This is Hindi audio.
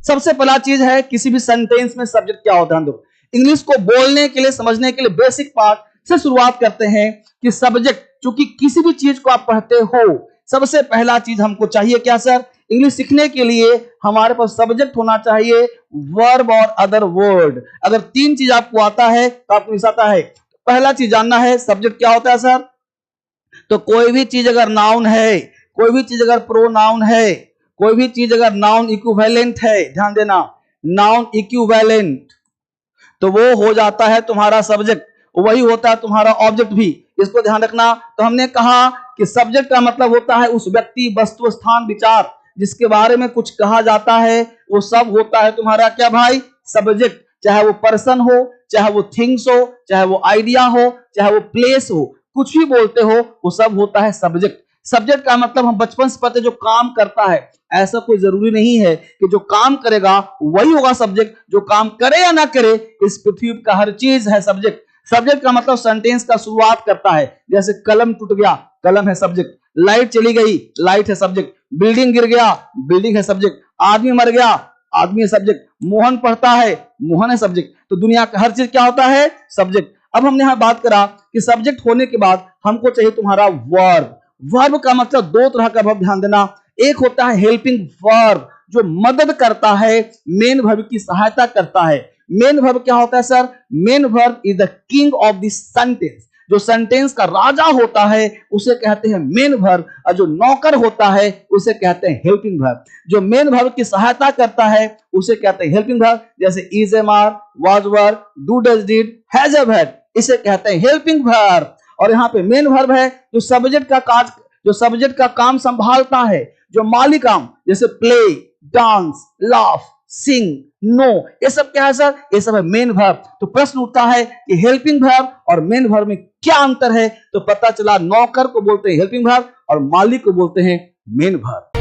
सबसे पहला चीज है किसी भी सेंटेंस में सब्जेक्ट क्या होता है। देखो, इंग्लिश को बोलने के लिए, समझने के लिए बेसिक पार्ट से शुरुआत करते हैं कि सब्जेक्ट, चूंकि किसी भी चीज को आप पढ़ते हो, सबसे पहला चीज हमको चाहिए क्या सर, इंग्लिश सीखने के लिए हमारे पास सब्जेक्ट होना चाहिए, वर्ब और अदर वर्ड। अगर तीन चीज आपको आता है तो आपको इंग्लिश आता है। पहला चीज जानना है सब्जेक्ट क्या होता है सर। तो कोई भी चीज अगर नाउन है, कोई भी चीज अगर प्रोनाउन है, कोई भी चीज अगर नाउन इक्विवेलेंट है, ध्यान देना, नाउन इक्विवेलेंट, तो वो हो जाता है तुम्हारा सब्जेक्ट, वही होता है तुम्हारा ऑब्जेक्ट भी। इसको ध्यान रखना। तो हमने कहा कि सब्जेक्ट का मतलब होता है उस व्यक्ति, वस्तु, स्थान, विचार जिसके बारे में कुछ कहा जाता है, वो सब होता है तुम्हारा क्या भाई, सब्जेक्ट। चाहे वो पर्सन हो, चाहे वो थिंग्स हो, चाहे वो आइडिया हो, चाहे वो प्लेस हो, कुछ भी बोलते हो, वो सब होता है सब्जेक्ट। सब्जेक्ट का मतलब हम बचपन से पढ़ते जो काम करता है, ऐसा कोई जरूरी नहीं है कि जो काम करेगा वही होगा सब्जेक्ट। जो काम करे या ना करे, इस पृथ्वी का हर चीज है सब्जेक्ट। सब्जेक्ट का मतलब सेंटेंस का शुरुआत करता है। जैसे कलम टूट गया, कलम है सब्जेक्ट। लाइट चली गई, लाइट है सब्जेक्ट। बिल्डिंग गिर गया, बिल्डिंग है सब्जेक्ट। आदमी मर गया, आदमी है सब्जेक्ट। मोहन पढ़ता है, मोहन है सब्जेक्ट। तो दुनिया का हर चीज क्या होता है, सब्जेक्ट। अब हमने यहां बात करा कि सब्जेक्ट होने के बाद हमको चाहिए तुम्हारा वर्ब। वर्ब का मतलब दो तरह का वर्ब, ध्यान देना। एक होता है हेल्पिंग वर्ब, जो मदद करता है, मेन वर्ब की सहायता करता है। मेन वर्ब क्या होता है sir, main verb is the king of the sentence. जो सेंटेंस का राजा होता है उसे कहते हैं मेन वर्ब, और जो नौकर होता है उसे कहते हैं हेल्पिंग वर्ब। जो मेन वर्ब की सहायता करता है उसे कहते हैं हेल्पिंग वर्ब। जैसे is am are, was were, do does did, has have had, इसे कहते हैं हेल्पिंग वर्ब। और यहाँ पे मेन वर्ब है जो सब्जेक्ट का काज, जो सब्जेक्ट का काम संभालता है, जो माली काम, जैसे प्ले, डांस, लाफ, सिंग, नो, ये सब क्या है सर, ये सब है मेन वर्ब। तो प्रश्न उठता है कि हेल्पिंग वर्ब और मेन वर्ब में क्या अंतर है। तो पता चला नौकर को बोलते हैं हेल्पिंग वर्ब और मालिक को बोलते हैं मेन वर्ब।